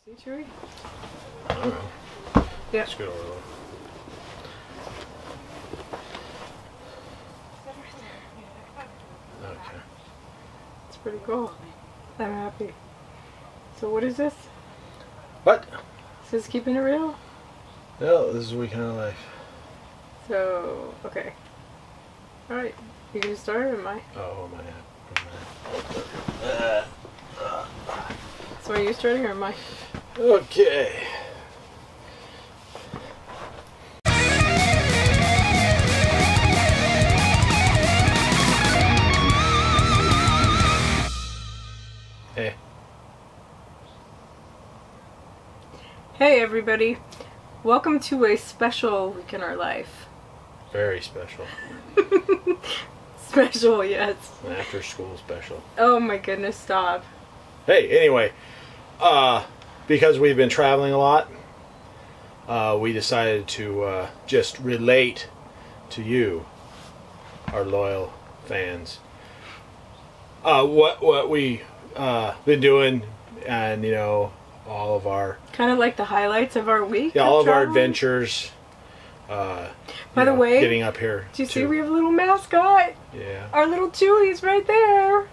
See, Chewy? I don't know. Yeah. Let's go over there. Okay. It's pretty cool. I'm happy. So what is this? What? Is this keeping it real? No, this is a weekend of life. So, okay. Alright. You gonna start or am I? Oh, my hat. So are you starting or am I? Okay. Hey. Hey everybody. Welcome to a special week in our life. Very special. Special, yes. An after school special. Oh my goodness, stop. Hey, anyway. Because we've been traveling a lot, we decided to just relate to you, our loyal fans, what we been doing, and you know, all of our Kind of like the highlights of our week. yeah, all of our traveling. adventures. By the way, getting up here. do you see we have a little mascot? Yeah. Our little Chewy's right there.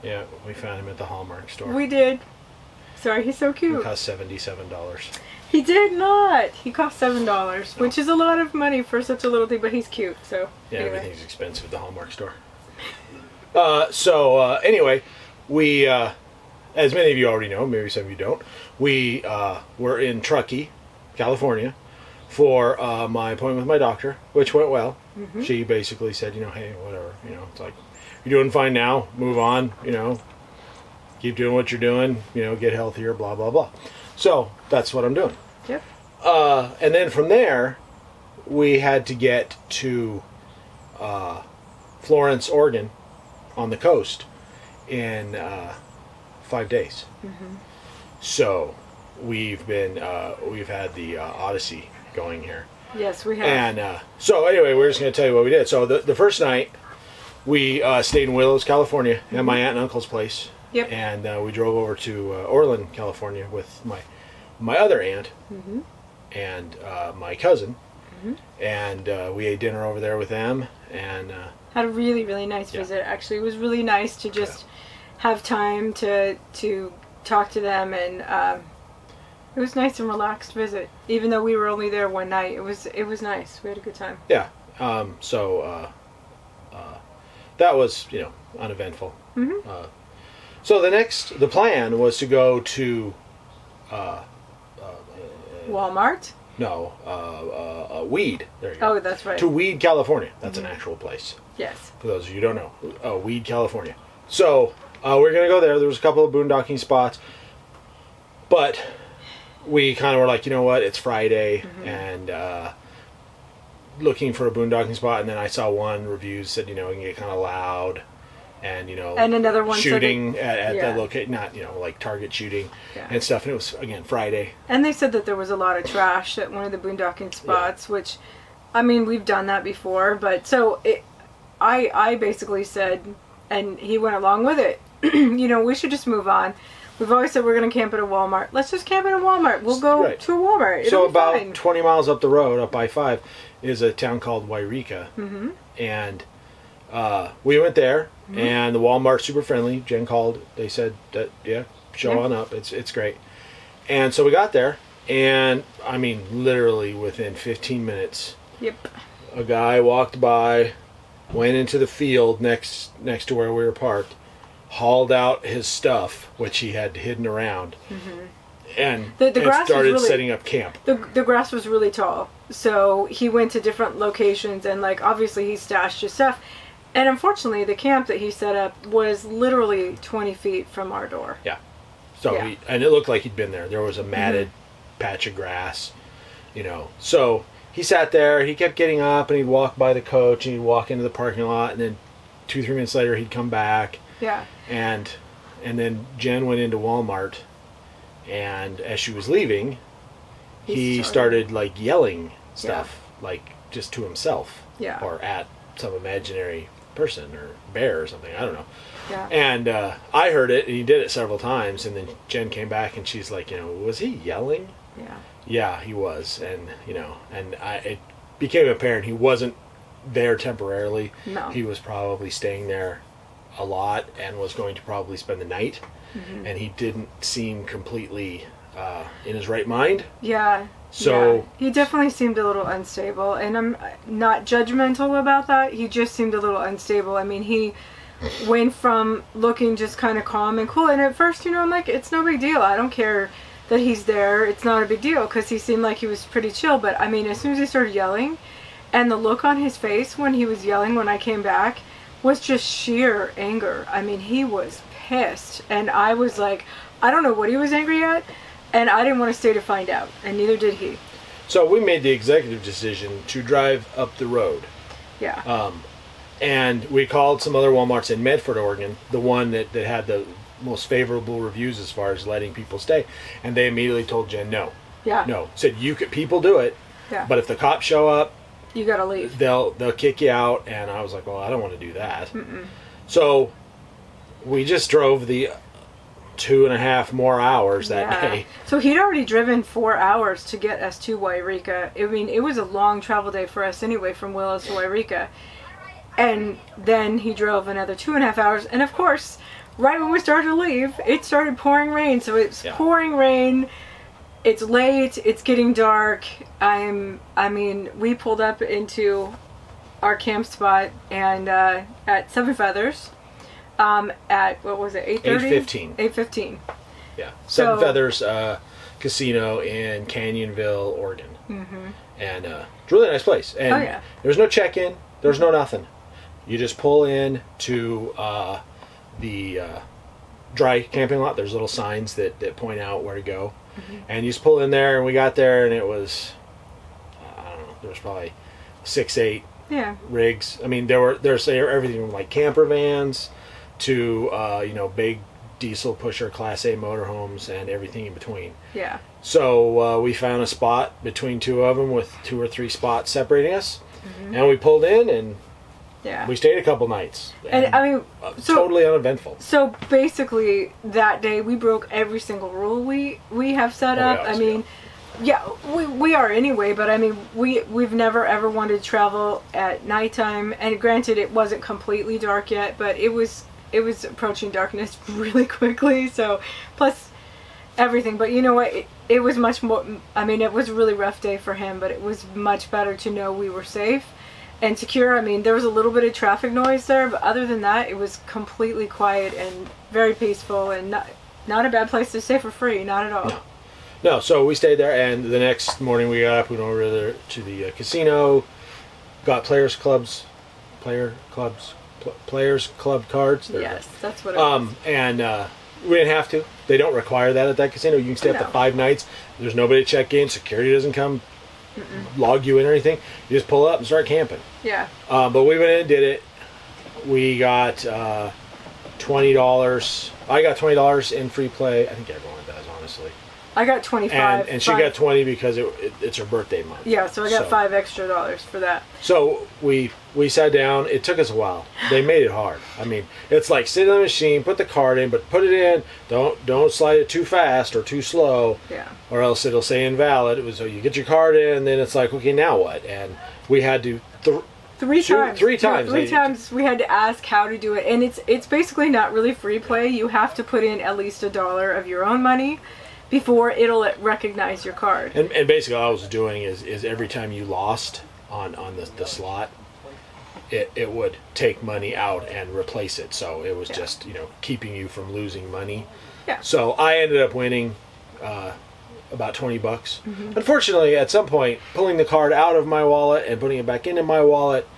Yeah, we found him at the Hallmark store. We did. Sorry, he's so cute. It cost $77. He did not. He cost $7, which is a lot of money for such a little thing, but he's cute, so. Yeah, anyway. everything's expensive at the Hallmark store. Anyway, we, as many of you already know, maybe some of you don't, we were in Truckee, California, for my appointment with my doctor, which went well. Mm-hmm. She basically said, you know, hey, whatever, you know, it's like, you're doing fine now, move on, you know, keep doing what you're doing, you know, get healthier, blah, blah, blah. So, that's what I'm doing. Yep. And then from there, we had to get to Florence, Oregon, on the coast in 5 days. Mm-hmm. So, we've had the Odyssey going here. Yes, we have. And so anyway, we're just going to tell you what we did. So the first night, we stayed in Willows, California, at my aunt and uncle's place. Yep. And we drove over to Orland, California, with my other aunt and my cousin. Mm-hmm. And we ate dinner over there with them. And had a really, really nice visit. Actually, it was really nice to just have time to talk to them, and it was nice and relaxed visit. Even though we were only there one night, it was nice. We had a good time. Yeah. That was, you know, uneventful. Mm-hmm. So the plan was to go to Walmart? No, Weed. There you go. Oh, that's right. To Weed, California. That's an actual place. Yes. For those of you who don't know. Weed, California. So, we're going to go there. There was a couple of boondocking spots. But we kind of were like, you know what? It's Friday. Mm-hmm. And looking for a boondocking spot. And then I saw one review said, you know, it can get kind of loud. And, you know, and another one shooting at that location, not, you know, like target shooting and stuff. And it was, again, Friday. And they said that there was a lot of trash at one of the boondocking spots, which, I mean, we've done that before. But so I basically said, and he went along with it, you know, we should just move on. We've always said we're going to camp at a Walmart. Let's just camp at a Walmart. We'll go to a Walmart. It'll so be about fine. 20 miles up the road, up I-5, is a town called Wairika. Mm-hmm. And we went there, and the Walmart's super friendly. Jen called. They said that, show on up. It's great. And so we got there, and, I mean, literally within 15 minutes, a guy walked by, went into the field next to where we were parked, hauled out his stuff, which he had hidden around, and started setting up camp. The grass was really tall, so he went to different locations, and like obviously he stashed his stuff. And unfortunately, the camp that he set up was literally 20 feet from our door. Yeah. So and it looked like he'd been there. There was a matted patch of grass, you know. So he sat there. He kept getting up, and he'd walk by the coach, and he'd walk into the parking lot, and then 2-3 minutes later, he'd come back. Yeah. And then Jen went into Walmart, and as she was leaving, he started like yelling stuff, like just to himself, or at some imaginary person or bear or something. I don't know. Yeah. And I heard it, and he did it several times. And then Jen came back, and she's like, was he yelling? Yeah. Yeah, he was. And, it became apparent he wasn't there temporarily. No. He was probably staying there a lot and was going to probably spend the night. Mm-hmm. And he didn't seem completely in his right mind. Yeah. So yeah. He definitely seemed a little unstable, and I'm not judgmental about that. He just seemed a little unstable. I mean, he went from looking just kind of calm and cool, and at first, I'm like, it's no big deal. I don't care that he's there. It's not a big deal, because he seemed like he was pretty chill. But I mean, as soon as he started yelling, and the look on his face when he was yelling when I came back was just sheer anger. I mean, he was pissed, and I was like, I don't know what he was angry at, and I didn't want to stay to find out, and neither did he. So we made the executive decision to drive up the road. Yeah. And we called some other Walmarts in Medford, Oregon, the one that had the most favorable reviews as far as letting people stay, and they immediately told Jen no. Yeah. No. Said people do it, yeah, but if the cops show up, you gotta leave. They'll kick you out. And I was like, well, I don't want to do that. Mm-mm. So we just drove the 2.5 more hours that day. So he'd already driven 4 hours to get us to Wairika. I mean, it was a long travel day for us anyway, from Willows to Wairika. And then he drove another 2.5 hours. And of course, right when we started to leave, it started pouring rain. So it's pouring rain. It's late. It's getting dark. I mean, we pulled up into our camp spot and at Seven Feathers. At, what was it, 8:30? 8:15. 8:15. Yeah. Seven Feathers Casino in Canyonville, Oregon. Mm-hmm. And it's a really nice place. And there's no check-in. There's no nothing. You just pull in to the dry camping lot. There's little signs that point out where to go. Mm-hmm. And you just pull in there, and we got there, and it was, I don't know, there was probably 6-8 rigs. I mean, there's everything from like camper vans to big diesel pusher Class A motorhomes and everything in between. Yeah. So we found a spot between two of them with 2 or 3 spots separating us, and we pulled in and we stayed a couple nights. And I mean, totally uneventful. So basically, that day we broke every single rule we have set up. I mean. Yeah, we are anyway, but I mean, we've never ever wanted to travel at nighttime, and granted, it wasn't completely dark yet, but it was approaching darkness really quickly, so, plus everything, but you know what, it was much more, I mean, it was a really rough day for him, but it was much better to know we were safe and secure. I mean, there was a little bit of traffic noise there, but other than that, it was completely quiet and very peaceful, and not a bad place to stay for free, not at all. No, so we stayed there, and the next morning we got up, we went over there to the casino, got Players Club cards. Yes, that's what it was. And we didn't have to. They don't require that at that casino. You can stay up to 5 nights. There's nobody to check in. Security doesn't come log you in or anything. You just pull up and start camping. Yeah. But we went in and did it. We got $20. I got $20 in free play. I think everyone does, honestly. I got 25. And she got 20 because it's her birthday month. Yeah, so I got $5 extra for that. So we sat down. It took us a while. They made it hard. I mean, it's like sit on the machine, put the card in, but put it in. Don't slide it too fast or too slow. Yeah. Or else it'll say invalid. It was so you get your card in, and then it's like, okay, now what? And we had to three times we had to ask how to do it, and it's basically not really free play. You have to put in at least $1 of your own money before it'll recognize your card. And basically all I was doing is every time you lost on the slot, it would take money out and replace it. So it was just, keeping you from losing money. Yeah. So I ended up winning about $20. Mm-hmm. Unfortunately, at some point, pulling the card out of my wallet and putting it back into my wallet,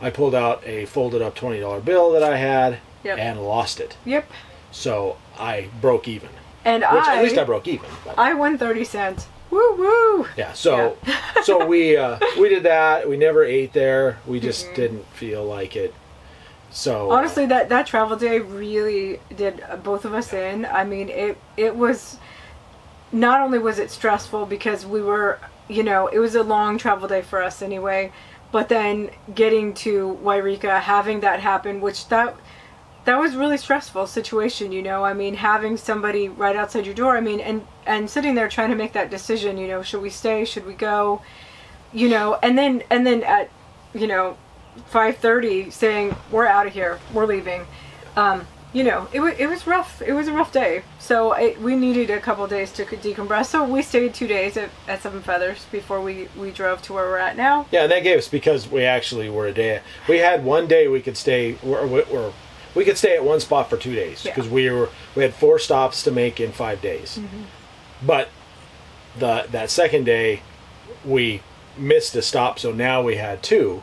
I pulled out a folded up $20 bill that I had and lost it. Yep. So I broke even. And at least I broke even. But. I won 30 cents. Woo woo. Yeah. So so we did that. We never ate there. We just didn't feel like it. So honestly, that travel day really did both of us in. I mean, it was, not only was it stressful because we were, it was a long travel day for us anyway, But then getting to Wairika, having that happen, which that was really stressful situation, you know. I mean, having somebody right outside your door, I mean, and sitting there trying to make that decision, you know, should we stay, should we go, you know, and then at, you know, 5:30 saying, we're out of here, we're leaving. You know, it was rough. It was a rough day. So we needed a couple days to decompress. So we stayed 2 days at Seven Feathers before we drove to where we're at now. Yeah, and that gave us, because we actually were a day. We had one day we could stay. We could stay at one spot for 2 days because we had 4 stops to make in 5 days. But that second day we missed a stop, so now we had 2.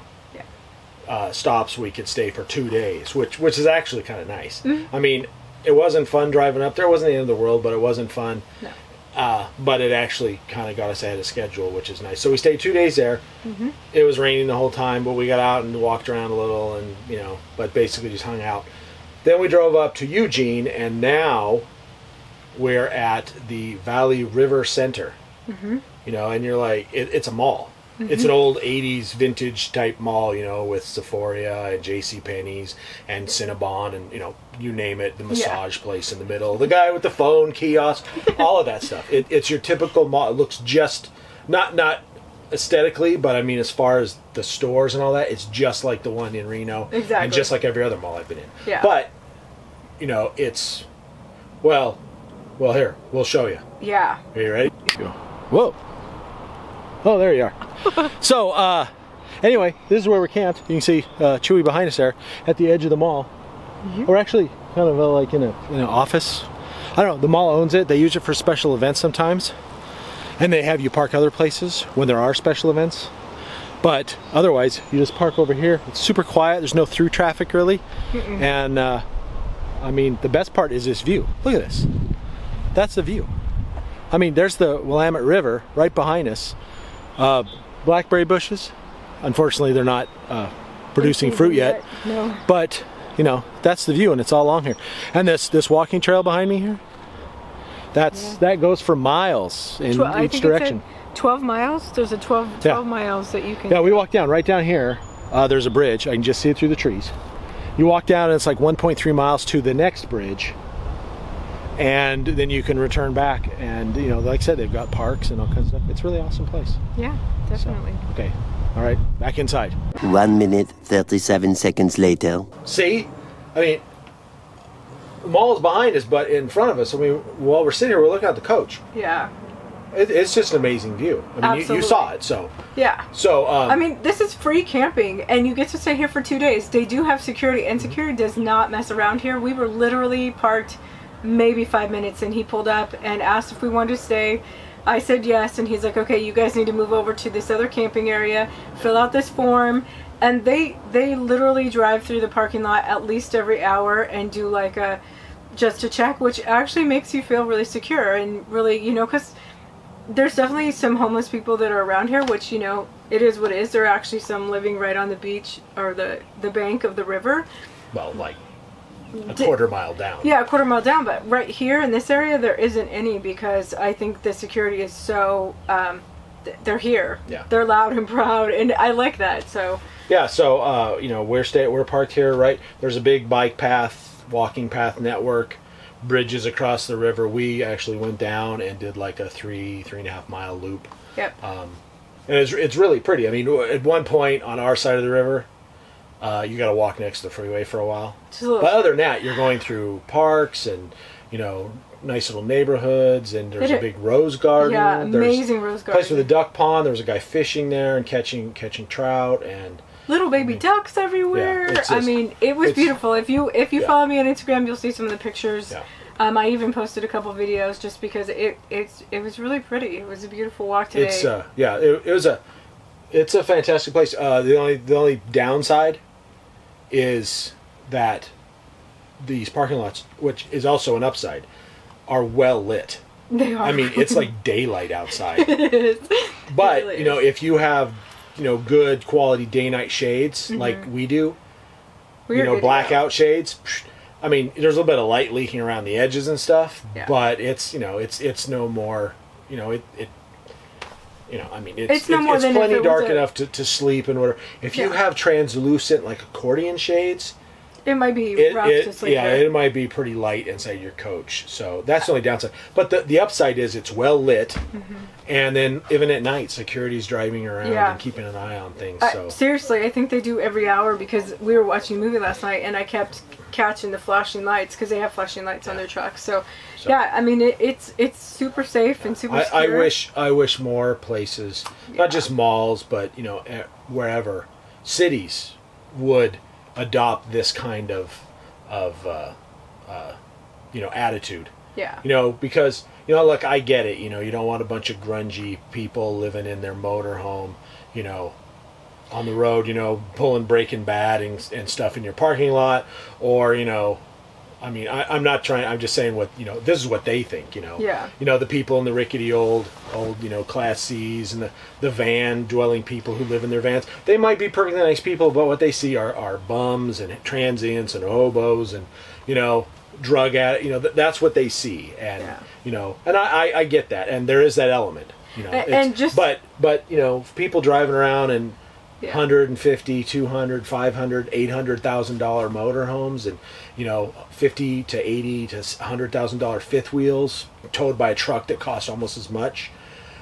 Stops we could stay for 2 days, which is actually kind of nice. I mean, it wasn't fun driving up there. It wasn't the end of the world, but it wasn't fun. No. But it actually kind of got us ahead of schedule, which is nice. So we stayed 2 days there. It was raining the whole time, but we got out and walked around a little, and you know, but basically just hung out. Then we drove up to Eugene, and now we're at the Valley River Center. You know, and you're like, it's a mall. It's an old 80s vintage type mall, you know, with Sephora and JCPenney's and Cinnabon and, you know, you name it, the massage place in the middle, the guy with the phone kiosk, all of that stuff. It's your typical mall. It looks just, not aesthetically, but I mean, as far as the stores and all that, it's just like the one in Reno. Exactly. And just like every other mall I've been in. Yeah. But, you know, it's, well, here, we'll show you. Yeah. Are you ready? Whoa. Oh, there you are. So, anyway, this is where we're camped. You can see Chewy behind us there at the edge of the mall. We're actually kind of like in an office. I don't know, the mall owns it. They use it for special events sometimes. And they have you park other places when there are special events. But otherwise, you just park over here. It's super quiet. There's no through traffic really. And, I mean, the best part is this view. Look at this. That's the view. I mean, there's the Willamette River right behind us. Blackberry bushes. Unfortunately, they're not producing fruit yet. No. But, you know, that's the view, and it's all along here. And this walking trail behind me here, that goes for miles in each direction. 12 miles? There's a 12 miles that you can... Yeah, we walk down right down here. There's a bridge. I can just see it through the trees. You walk down, and it's like 1.3 miles to the next bridge. And then you can return back, and you know, like I said, they've got parks and all kinds of stuff. It's a really awesome place. Yeah, definitely. So, okay, all right, back inside. 1 minute, 37 seconds later. See, I mean, the mall is behind us, but in front of us. I mean, while we're sitting here, we're looking at the coach. Yeah. It's just an amazing view. I mean, you saw it, so. Yeah. So. I mean, this is free camping, and you get to stay here for 2 days. They do have security, and security does not mess around here. We were literally parked maybe 5 minutes, and he pulled up and asked if we wanted to stay. I said yes, and he's like, okay, you guys need to move over to this other camping area, fill out this form, and they literally drive through the parking lot at least every hour and do like just a check, which actually makes you feel really secure and really, you know, because there's definitely some homeless people that are around here, which, you know, it is what it is. There are actually some living right on the beach or the bank of the river. Well, like a quarter mile down. Yeah, a quarter mile down, but right here in this area there isn't any, because I think the security is so they're here. Yeah. They're loud and proud, and I like that. So yeah, so you know, we're parked here, right? There's a big bike path, walking path network, bridges across the river. We actually went down and did like a 3.5 mile loop. Yep. And it's really pretty. I mean, at one point on our side of the river, you got to walk next to the freeway for a while. But other than that, you're going through parks and, you know, nice little neighborhoods, and there's a big rose garden. Yeah, amazing rose garden. Place with a duck pond. There was a guy fishing there and catching trout, and little baby ducks everywhere. Yeah, I mean, it was beautiful. If you follow me on Instagram, you'll see some of the pictures. Yeah. I even posted a couple videos just because it was really pretty. It was a beautiful walk today. It's a fantastic place. The only downside is that these parking lots, which is also an upside, are well lit. They are. I mean, it's like daylight outside. It is. But, It really you know, if you have, you know, good quality day-night shades like we do, you know, blackout shades, I mean, there's a little bit of light leaking around the edges and stuff, but it's, you know, it's no more, you know, You know, I mean, It's no more it's than if plenty it was dark a- enough to sleep and whatever. If you Yeah. have translucent, like accordion shades, It might be rough to sleep yeah, with. it might be pretty light inside your coach. So that's the only downside. But the upside is it's well lit, and then even at night, security's driving around Yeah. and keeping an eye on things. So Seriously, I think they do every hour because we were watching a movie last night and I kept catching the flashing lights because they have flashing lights on their trucks. So yeah, I mean it's super safe and super secure. I wish more places, not just malls, but you know, wherever cities would adopt this kind of you know, attitude. Yeah. You know, because you know, look, I get it. You know, you don't want a bunch of grungy people living in their motorhome, you know, on the road, you know, pulling Breaking Bad and stuff in your parking lot, or you know, I mean, I'm not trying. I'm just saying what, you know. This is what they think. You know. Yeah. You know, the people in the rickety old you know, Class C's and the van dwelling people who live in their vans. They might be perfectly nice people, but what they see are bums and transients and hobos and, you know, drug addict. You know, that's what they see, and you know, and I get that, and there is that element. You know, and just but you know, people driving around and. Yeah. $150, $200, $500, $800,000 motorhomes, and you know, $50 to $80 to $100,000 fifth wheels towed by a truck that costs almost as much.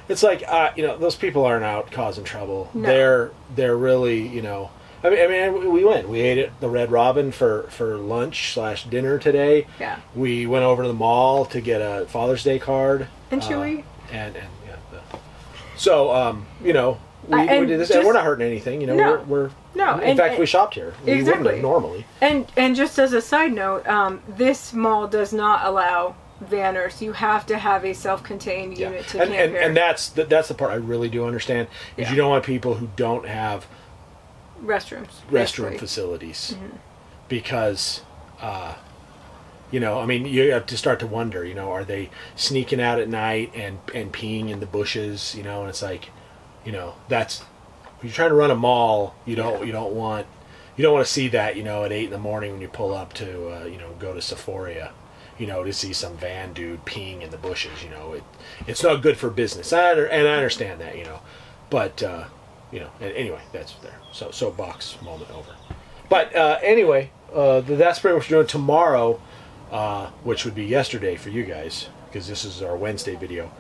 It's like you know, those people aren't out causing trouble. No. They're really, you know. I mean, we went. We ate at the Red Robin for lunch / dinner today. Yeah. We went over to the mall to get a Father's Day card. And Chewy. And yeah. So you know. We did this, and we're not hurting anything, you know. No. We're No, in fact, we shopped here. We wouldn't Exactly. have normally. And just as a side note, this mall does not allow vanners. You have to have a self-contained unit to camp here. And that's the part I really do understand. Is you don't want people who don't have restroom restroom facilities, because you know, I mean, you have to start to wonder, you know, are they sneaking out at night and peeing in the bushes, you know? And it's like, you know, that's, when you're trying to run a mall, you don't want to see that, you know, at 8 a.m. when you pull up to you know, go to Sephora, you know, to see some van dude peeing in the bushes. You know, it's not good for business. And I understand that, you know, but you know, anyway, that's there. So soapbox moment over. But anyway, that's pretty much what we're doing tomorrow, which would be yesterday for you guys, because this is our Wednesday video.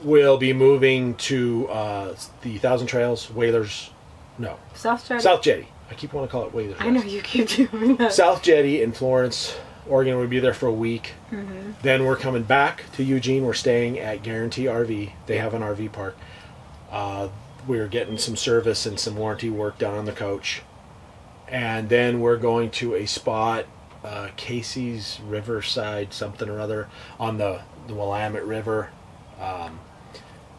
We'll be moving to the Thousand Trails, Whalers, no. South Jetty. I keep wanting to call it Whalers. I know you keep doing that. South Jetty in Florence, Oregon. We'll be there for a week. Then we're coming back to Eugene. We're staying at Guarantee RV. They have an RV park. We're getting some service and some warranty work done on the coach. And then we're going to a spot, Casey's Riverside, something or other, on the Willamette River.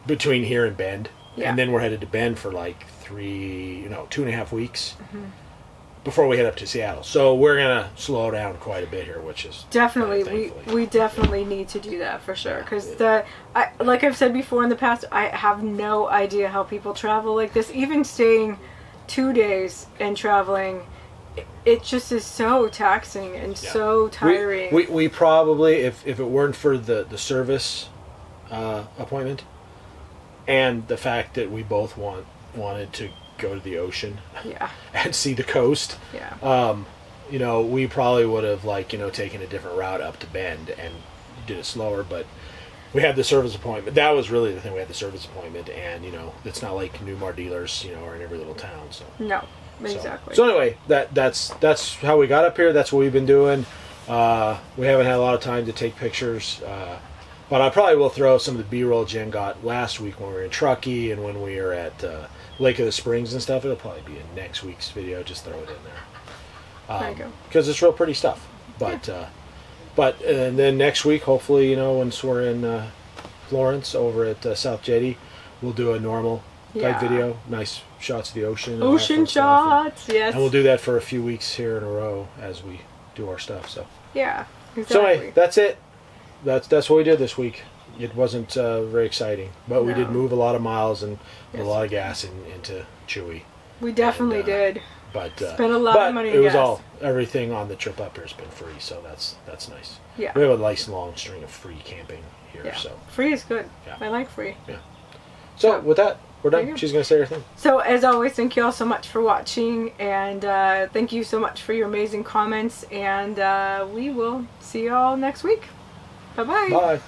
Between here and Bend, and then we're headed to Bend for like 2.5 weeks before we head up to Seattle. So we're gonna slow down quite a bit here, which is definitely we definitely need to do that for sure, because like I've said before in the past, I have no idea how people travel like this. Even staying 2 days and traveling, it just is so taxing and so tiring. We probably, if it weren't for the service appointment and the fact that we both wanted to go to the ocean and see the coast, you know, we probably would have, like, you know, taken a different route up to Bend and did it slower. But we had the service appointment. That was really the thing. We had the service appointment, and you know, it's not like Newmar dealers, you know, are in every little town. So no, exactly. So anyway, that's how we got up here. That's what we've been doing. We haven't had a lot of time to take pictures. But I probably will throw some of the B-roll Jen got last week when we were in Truckee and when we were at Lake of the Springs and stuff. It'll probably be in next week's video. Just throw it in there. There you go. Because it's real pretty stuff. But and then next week, hopefully, you know, once we're in Florence over at South Jetty, we'll do a normal type video. Nice shots of the ocean. And ocean shots, yes. And we'll do that for a few weeks here in a row as we do our stuff. So yeah, exactly. So anyway, that's it. That's what we did this week. It wasn't very exciting, but we did move a lot of miles and a lot of gas into Chewy. We definitely did. But spent a lot of money. It was everything on the trip up here has been free, so that's nice. Yeah, we have a nice long string of free camping here. Yeah. So free is good. Yeah. I like free. Yeah. So with that, we're There you done. go. She's going to say her thing. So as always, thank you all so much for watching, and thank you so much for your amazing comments, and we will see you all next week. Bye-bye. Bye.